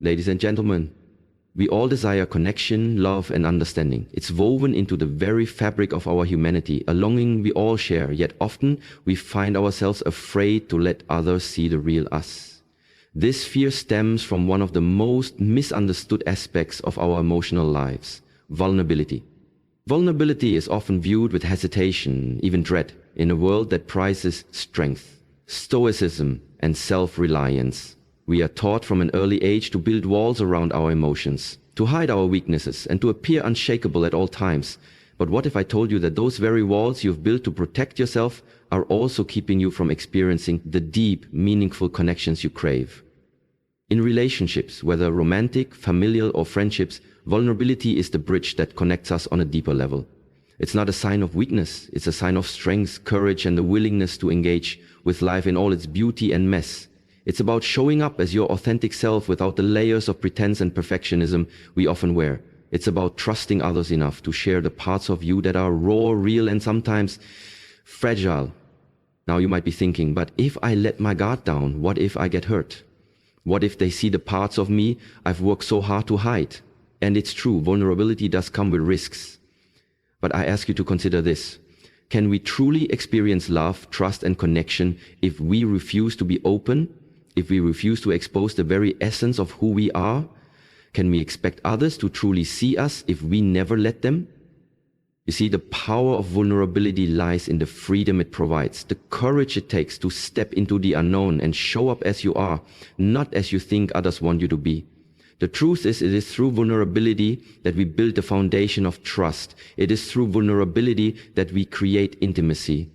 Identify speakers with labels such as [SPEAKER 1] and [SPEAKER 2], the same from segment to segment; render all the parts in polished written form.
[SPEAKER 1] Ladies and gentlemen, we all desire connection, love, and understanding. It's woven into the very fabric of our humanity, a longing we all share, yet often we find ourselves afraid to let others see the real us. This fear stems from one of the most misunderstood aspects of our emotional lives: vulnerability. Vulnerability is often viewed with hesitation, even dread, in a world that prizes strength, stoicism, and self-reliance. We are taught from an early age to build walls around our emotions, to hide our weaknesses, and to appear unshakable at all times. But what if I told you that those very walls you've built to protect yourself are also keeping you from experiencing the deep, meaningful connections you crave? In relationships, whether romantic, familial, or friendships, vulnerability is the bridge that connects us on a deeper level. It's not a sign of weakness, it's a sign of strength, courage, and the willingness to engage with life in all its beauty and mess. It's about showing up as your authentic self without the layers of pretense and perfectionism we often wear. It's about trusting others enough to share the parts of you that are raw, real, and sometimes fragile. Now you might be thinking, but if I let my guard down, what if I get hurt? What if they see the parts of me I've worked so hard to hide? And it's true, vulnerability does come with risks. But I ask you to consider this. Can we truly experience love, trust, and connection if we refuse to be open? If we refuse to expose the very essence of who we are? Can we expect others to truly see us if we never let them? You see, the power of vulnerability lies in the freedom it provides, the courage it takes to step into the unknown and show up as you are, not as you think others want you to be. The truth is, it is through vulnerability that we build the foundation of trust. It is through vulnerability that we create intimacy.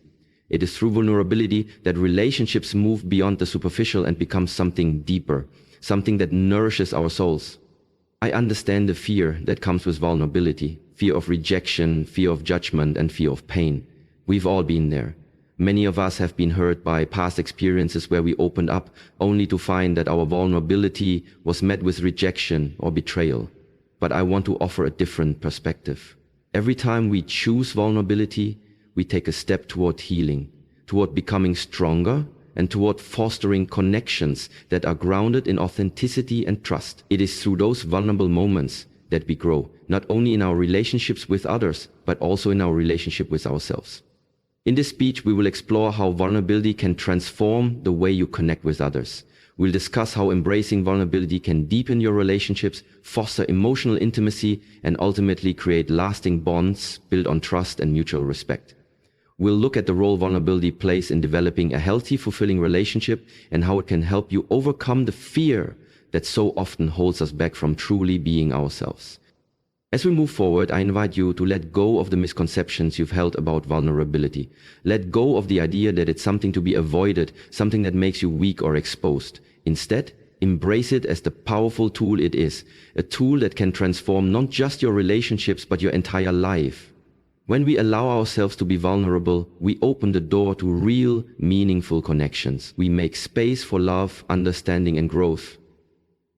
[SPEAKER 1] It is through vulnerability that relationships move beyond the superficial and become something deeper, something that nourishes our souls. I understand the fear that comes with vulnerability, fear of rejection, fear of judgment, and fear of pain. We've all been there. Many of us have been hurt by past experiences where we opened up only to find that our vulnerability was met with rejection or betrayal. But I want to offer a different perspective. Every time we choose vulnerability, we take a step toward healing, toward becoming stronger, and toward fostering connections that are grounded in authenticity and trust. It is through those vulnerable moments that we grow, not only in our relationships with others, but also in our relationship with ourselves. In this speech, we will explore how vulnerability can transform the way you connect with others. We'll discuss how embracing vulnerability can deepen your relationships, foster emotional intimacy, and ultimately create lasting bonds built on trust and mutual respect. We'll look at the role vulnerability plays in developing a healthy, fulfilling relationship and how it can help you overcome the fear that so often holds us back from truly being ourselves. As we move forward, I invite you to let go of the misconceptions you've held about vulnerability. Let go of the idea that it's something to be avoided, something that makes you weak or exposed. Instead, embrace it as the powerful tool it is, a tool that can transform not just your relationships, but your entire life. When we allow ourselves to be vulnerable, we open the door to real, meaningful connections. We make space for love, understanding, and growth.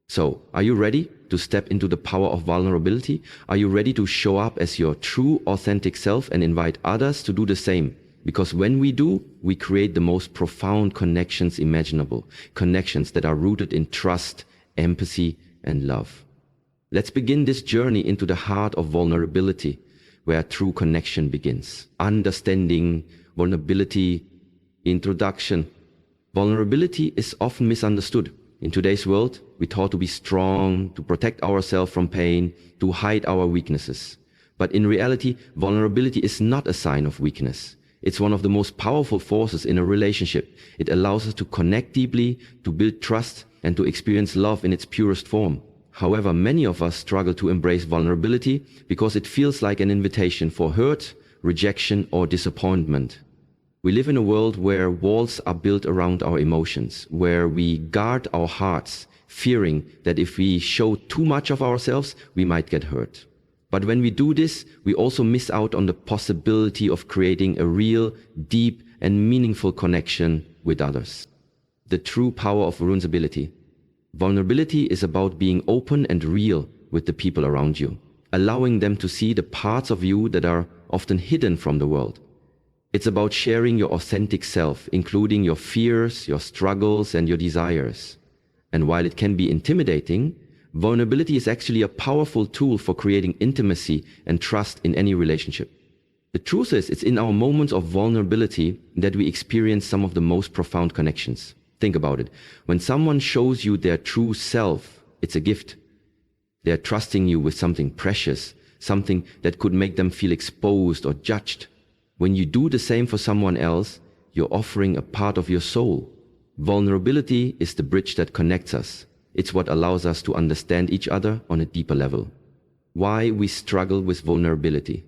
[SPEAKER 1] So, are you ready to step into the power of vulnerability? Are you ready to show up as your true, authentic self and invite others to do the same? Because when we do, we create the most profound connections imaginable, connections that are rooted in trust, empathy, and love. Let's begin this journey into the heart of vulnerability, where true connection begins. Understanding vulnerability. Introduction. Vulnerability is often misunderstood. In today's world, we're taught to be strong, to protect ourselves from pain, to hide our weaknesses. But in reality, vulnerability is not a sign of weakness. It's one of the most powerful forces in a relationship. It allows us to connect deeply, to build trust, and to experience love in its purest form. However, many of us struggle to embrace vulnerability because it feels like an invitation for hurt, rejection, or disappointment. We live in a world where walls are built around our emotions, where we guard our hearts, fearing that if we show too much of ourselves, we might get hurt. But when we do this, we also miss out on the possibility of creating a real, deep, and meaningful connection with others. The true power of vulnerability. Vulnerability is about being open and real with the people around you, allowing them to see the parts of you that are often hidden from the world. It's about sharing your authentic self, including your fears, your struggles, and your desires. And while it can be intimidating, Vulnerability is actually a powerful tool for creating intimacy and trust in any relationship. The truth is, it's in our moments of vulnerability that we experience some of the most profound connections. Think about it. When someone shows you their true self, it's a gift. They're trusting you with something precious, something that could make them feel exposed or judged. When you do the same for someone else, you're offering a part of your soul. Vulnerability is the bridge that connects us. It's what allows us to understand each other on a deeper level. Why we struggle with vulnerability.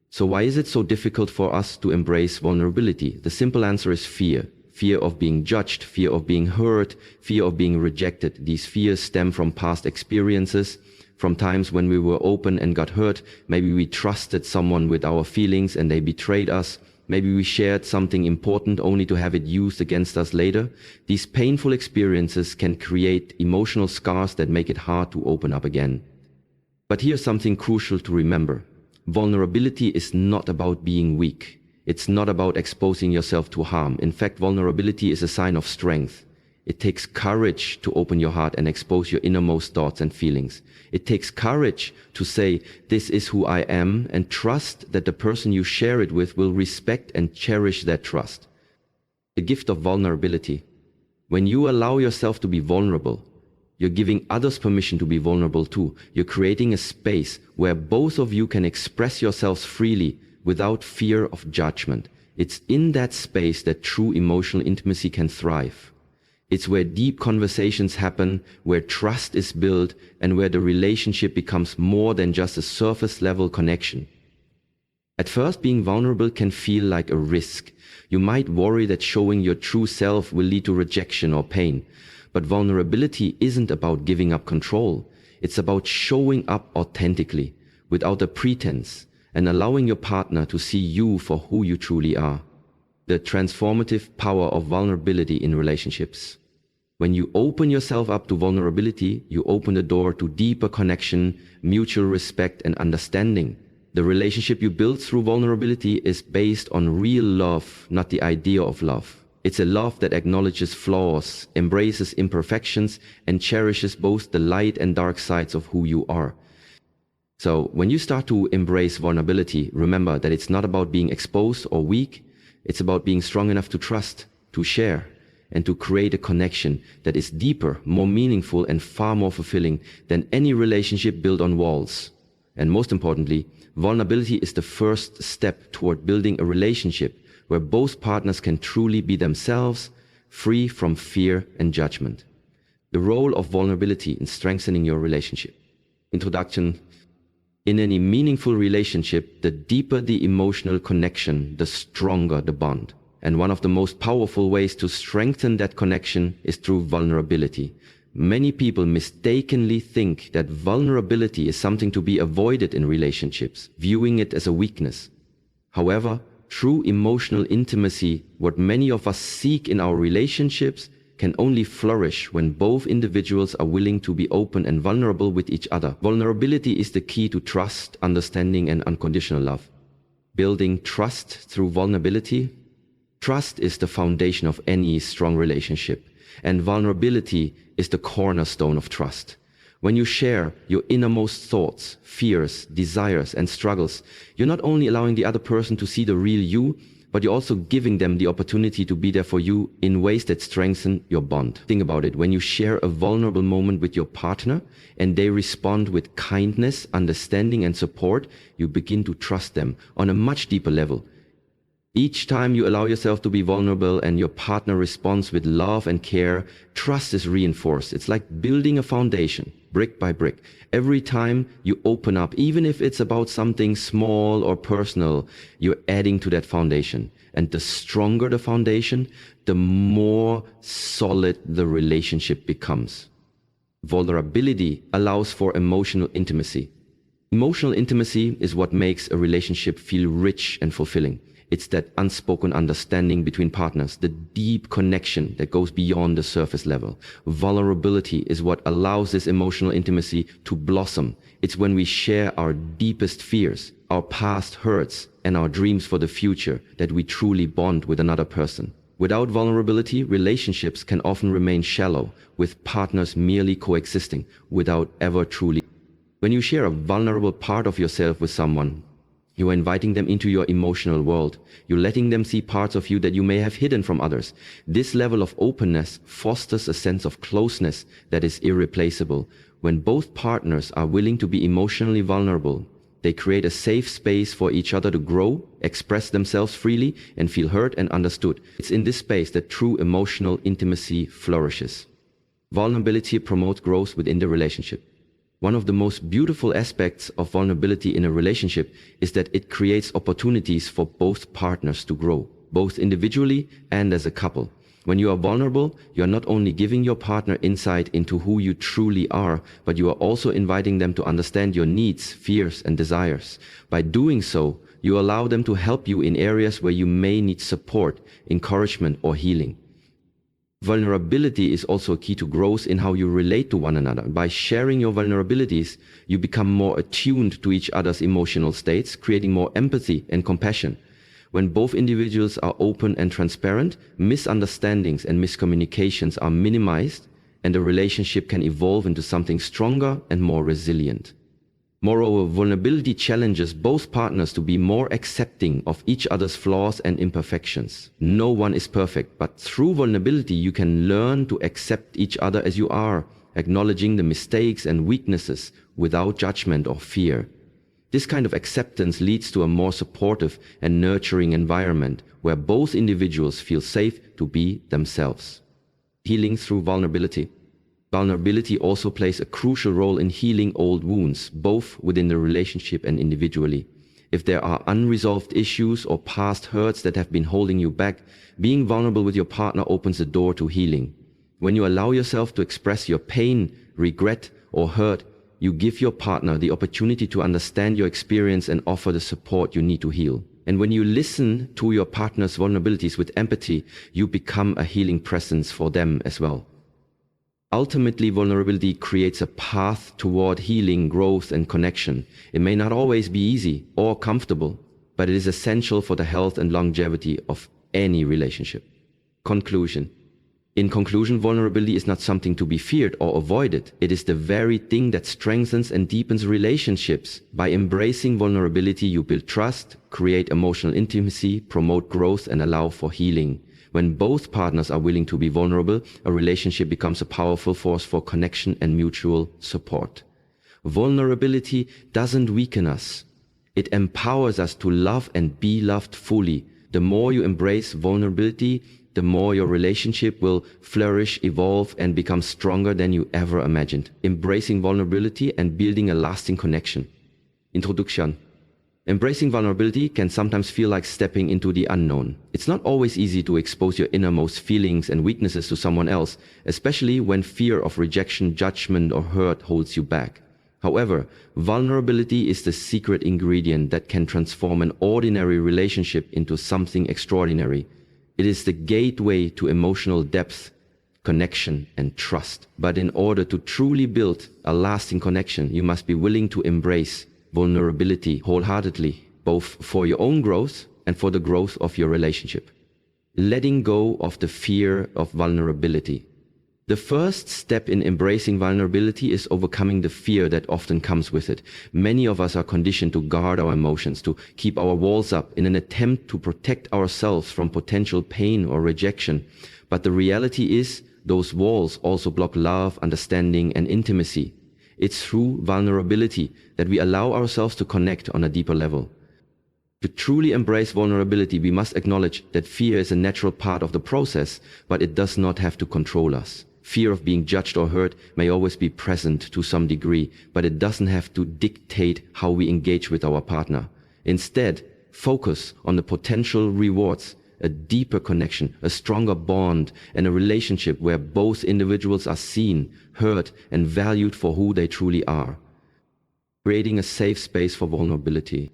[SPEAKER 1] So why is it so difficult for us to embrace vulnerability? The simple answer is fear. Fear of being judged, fear of being hurt, fear of being rejected. These fears stem from past experiences, from times when we were open and got hurt. Maybe we trusted someone with our feelings and they betrayed us. Maybe we shared something important only to have it used against us later. These painful experiences can create emotional scars that make it hard to open up again. But here's something crucial to remember. Vulnerability is not about being weak. It's not about exposing yourself to harm. In fact, vulnerability is a sign of strength. It takes courage to open your heart and expose your innermost thoughts and feelings. It takes courage to say, this is who I am, and trust that the person you share it with will respect and cherish that trust. The gift of vulnerability. When you allow yourself to be vulnerable, you're giving others permission to be vulnerable too. You're creating a space where both of you can express yourselves freely without fear of judgment. It's in that space that true emotional intimacy can thrive. It's where deep conversations happen, where trust is built, and where the relationship becomes more than just a surface level connection. At first, being vulnerable can feel like a risk. You might worry that showing your true self will lead to rejection or pain. But vulnerability isn't about giving up control. It's about showing up authentically, without a pretense, and allowing your partner to see you for who you truly are. The transformative power of vulnerability in relationships. When you open yourself up to vulnerability, you open the door to deeper connection, mutual respect, and understanding. The relationship you build through vulnerability is based on real love, not the idea of love. It's a love that acknowledges flaws, embraces imperfections, and cherishes both the light and dark sides of who you are. So when you start to embrace vulnerability, remember that it's not about being exposed or weak. It's about being strong enough to trust, to share, and to create a connection that is deeper, more meaningful, and far more fulfilling than any relationship built on walls. And most importantly, vulnerability is the first step toward building a relationship where both partners can truly be themselves, free from fear and judgment. The role of vulnerability in strengthening your relationship. Introduction. In any meaningful relationship, the deeper the emotional connection, the stronger the bond. And one of the most powerful ways to strengthen that connection is through vulnerability. Many people mistakenly think that vulnerability is something to be avoided in relationships, viewing it as a weakness. However, true emotional intimacy, what many of us seek in our relationships, can only flourish when both individuals are willing to be open and vulnerable with each other. Vulnerability is the key to trust, understanding, and unconditional love. Building trust through vulnerability. Trust is the foundation of any strong relationship, and vulnerability is the cornerstone of trust. When you share your innermost thoughts, fears, desires, and struggles, you're not only allowing the other person to see the real you, but you're also giving them the opportunity to be there for you in ways that strengthen your bond. Think about it. When you share a vulnerable moment with your partner and they respond with kindness, understanding, and support, you begin to trust them on a much deeper level. Each time you allow yourself to be vulnerable and your partner responds with love and care, trust is reinforced. It's like building a foundation, brick by brick. Every time you open up, even if it's about something small or personal, you're adding to that foundation. And the stronger the foundation, the more solid the relationship becomes. Vulnerability allows for emotional intimacy. Emotional intimacy is what makes a relationship feel rich and fulfilling. It's that unspoken understanding between partners, the deep connection that goes beyond the surface level. Vulnerability is what allows this emotional intimacy to blossom. It's when we share our deepest fears, our past hurts, and our dreams for the future that we truly bond with another person. Without vulnerability, relationships can often remain shallow, with partners merely coexisting without ever truly. When you share a vulnerable part of yourself with someone, you are inviting them into your emotional world. You're letting them see parts of you that you may have hidden from others. This level of openness fosters a sense of closeness that is irreplaceable. When both partners are willing to be emotionally vulnerable, they create a safe space for each other to grow, express themselves freely, and feel heard and understood. It's in this space that true emotional intimacy flourishes. Vulnerability promotes growth within the relationship. One of the most beautiful aspects of vulnerability in a relationship is that it creates opportunities for both partners to grow, both individually and as a couple. When you are vulnerable, you are not only giving your partner insight into who you truly are, but you are also inviting them to understand your needs, fears, and desires. By doing so, you allow them to help you in areas where you may need support, encouragement, or healing. Vulnerability is also a key to growth in how you relate to one another. By sharing your vulnerabilities, you become more attuned to each other's emotional states, creating more empathy and compassion. When both individuals are open and transparent, misunderstandings and miscommunications are minimized, and the relationship can evolve into something stronger and more resilient. Moreover, vulnerability challenges both partners to be more accepting of each other's flaws and imperfections. No one is perfect, but through vulnerability you can learn to accept each other as you are, acknowledging the mistakes and weaknesses without judgment or fear. This kind of acceptance leads to a more supportive and nurturing environment where both individuals feel safe to be themselves. Healing through vulnerability. Vulnerability also plays a crucial role in healing old wounds, both within the relationship and individually. If there are unresolved issues or past hurts that have been holding you back, being vulnerable with your partner opens the door to healing. When you allow yourself to express your pain, regret, or hurt, you give your partner the opportunity to understand your experience and offer the support you need to heal. And when you listen to your partner's vulnerabilities with empathy, you become a healing presence for them as well. Ultimately, vulnerability creates a path toward healing, growth, and connection. It may not always be easy or comfortable, but it is essential for the health and longevity of any relationship. Conclusion. In conclusion, vulnerability is not something to be feared or avoided. It is the very thing that strengthens and deepens relationships. By embracing vulnerability, you build trust, create emotional intimacy, promote growth, and allow for healing. When both partners are willing to be vulnerable, a relationship becomes a powerful force for connection and mutual support. Vulnerability doesn't weaken us. It empowers us to love and be loved fully. The more you embrace vulnerability, the more your relationship will flourish, evolve, and become stronger than you ever imagined. Embracing vulnerability and building a lasting connection. Introduction. Embracing vulnerability can sometimes feel like stepping into the unknown. It's not always easy to expose your innermost feelings and weaknesses to someone else, especially when fear of rejection, judgment, or hurt holds you back. However, vulnerability is the secret ingredient that can transform an ordinary relationship into something extraordinary. It is the gateway to emotional depth, connection, and trust. But in order to truly build a lasting connection, you must be willing to embrace vulnerability wholeheartedly, both for your own growth and for the growth of your relationship. Letting go of the fear of vulnerability. The first step in embracing vulnerability is overcoming the fear that often comes with it. Many of us are conditioned to guard our emotions, to keep our walls up in an attempt to protect ourselves from potential pain or rejection. But the reality is, those walls also block love, understanding, and intimacy. It's through vulnerability that we allow ourselves to connect on a deeper level. To truly embrace vulnerability, we must acknowledge that fear is a natural part of the process, but it does not have to control us. Fear of being judged or hurt may always be present to some degree, but it doesn't have to dictate how we engage with our partner. Instead, focus on the potential rewards, a deeper connection, a stronger bond, and a relationship where both individuals are seen, heard, and valued for who they truly are. Creating a safe space for vulnerability.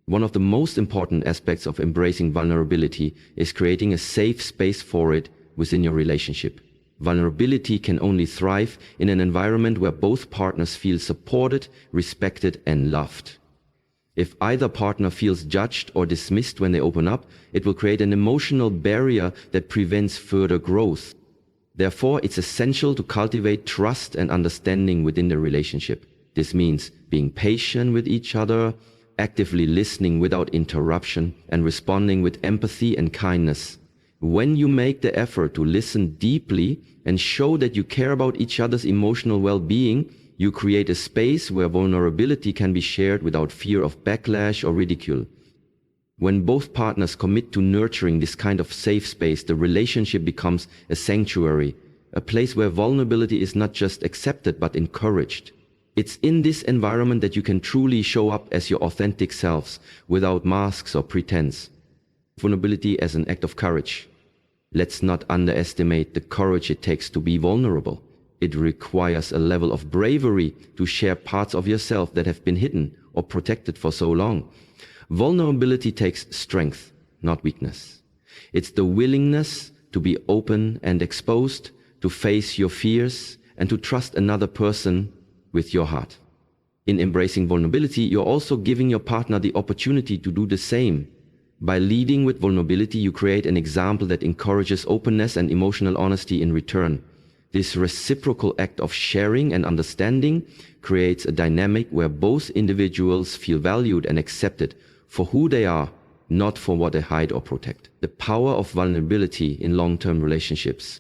[SPEAKER 1] One of the most important aspects of embracing vulnerability is creating a safe space for it within your relationship. Vulnerability can only thrive in an environment where both partners feel supported, respected, and loved. If either partner feels judged or dismissed when they open up, it will create an emotional barrier that prevents further growth. Therefore, it's essential to cultivate trust and understanding within the relationship. This means being patient with each other, actively listening without interruption, and responding with empathy and kindness. When you make the effort to listen deeply and show that you care about each other's emotional well-being, you create a space where vulnerability can be shared without fear of backlash or ridicule. When both partners commit to nurturing this kind of safe space, the relationship becomes a sanctuary, a place where vulnerability is not just accepted but encouraged. It's in this environment that you can truly show up as your authentic selves, without masks or pretense. Vulnerability as an act of courage. Let's not underestimate the courage it takes to be vulnerable. It requires a level of bravery to share parts of yourself that have been hidden or protected for so long. Vulnerability takes strength, not weakness. It's the willingness to be open and exposed, to face your fears, and to trust another person with your heart. In embracing vulnerability, you're also giving your partner the opportunity to do the same. By leading with vulnerability, you create an example that encourages openness and emotional honesty in return. This reciprocal act of sharing and understanding creates a dynamic where both individuals feel valued and accepted for who they are, not for what they hide or protect. The power of vulnerability in long-term relationships.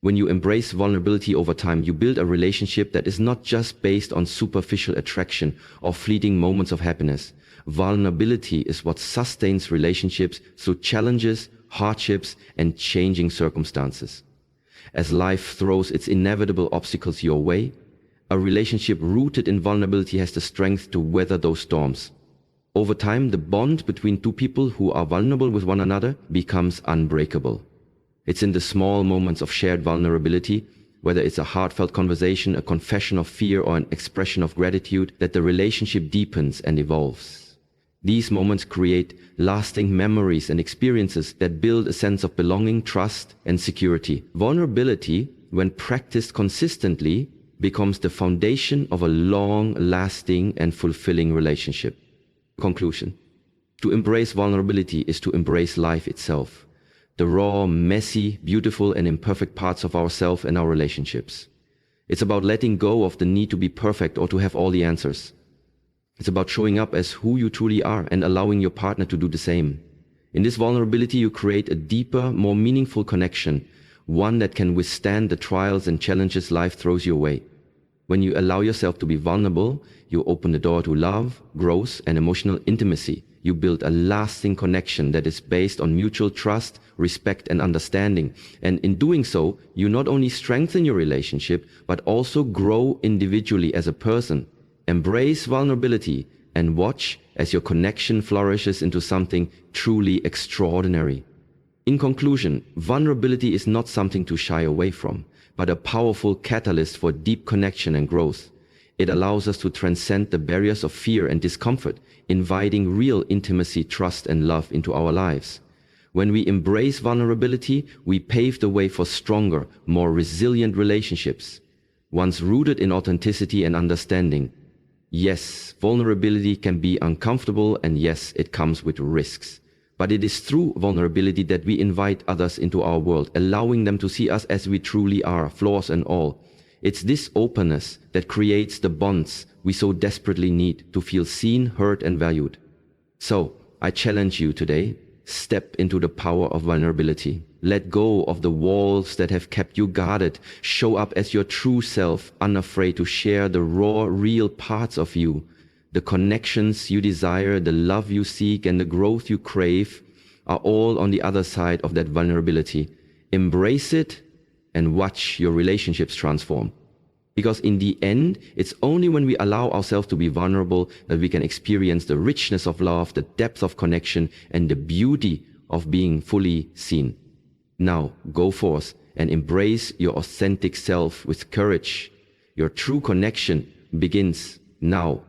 [SPEAKER 1] When you embrace vulnerability over time, you build a relationship that is not just based on superficial attraction or fleeting moments of happiness. Vulnerability is what sustains relationships through challenges, hardships, and changing circumstances. As life throws its inevitable obstacles your way, a relationship rooted in vulnerability has the strength to weather those storms. Over time, the bond between two people who are vulnerable with one another becomes unbreakable. It's in the small moments of shared vulnerability, whether it's a heartfelt conversation, a confession of fear, or an expression of gratitude, that the relationship deepens and evolves. These moments create lasting memories and experiences that build a sense of belonging, trust, and security. Vulnerability, when practiced consistently, becomes the foundation of a long-lasting and fulfilling relationship. Conclusion. To embrace vulnerability is to embrace life itself. The raw, messy, beautiful, and imperfect parts of ourselves and our relationships. It's about letting go of the need to be perfect or to have all the answers. It's about showing up as who you truly are and allowing your partner to do the same. In this vulnerability, you create a deeper, more meaningful connection, one that can withstand the trials and challenges life throws your way. When you allow yourself to be vulnerable, you open the door to love, growth, and emotional intimacy. You build a lasting connection that is based on mutual trust, respect, and understanding. And in doing so, you not only strengthen your relationship, but also grow individually as a person. Embrace vulnerability and watch as your connection flourishes into something truly extraordinary. In conclusion, vulnerability is not something to shy away from, but a powerful catalyst for deep connection and growth. It allows us to transcend the barriers of fear and discomfort, inviting real intimacy, trust, and love into our lives. When we embrace vulnerability, we pave the way for stronger, more resilient relationships, ones rooted in authenticity and understanding. Yes, vulnerability can be uncomfortable, and yes, it comes with risks. But it is through vulnerability that we invite others into our world, allowing them to see us as we truly are, flaws and all. It's this openness that creates the bonds we so desperately need to feel seen, heard, and valued. So, I challenge you today, step into the power of vulnerability. Let go of the walls that have kept you guarded. Show up as your true self, unafraid to share the raw, real parts of you. The connections you desire, the love you seek, and the growth you crave are all on the other side of that vulnerability. Embrace it and watch your relationships transform. Because in the end, it's only when we allow ourselves to be vulnerable that we can experience the richness of love, the depth of connection, and the beauty of being fully seen. Now, go forth and embrace your authentic self with courage. Your true connection begins now.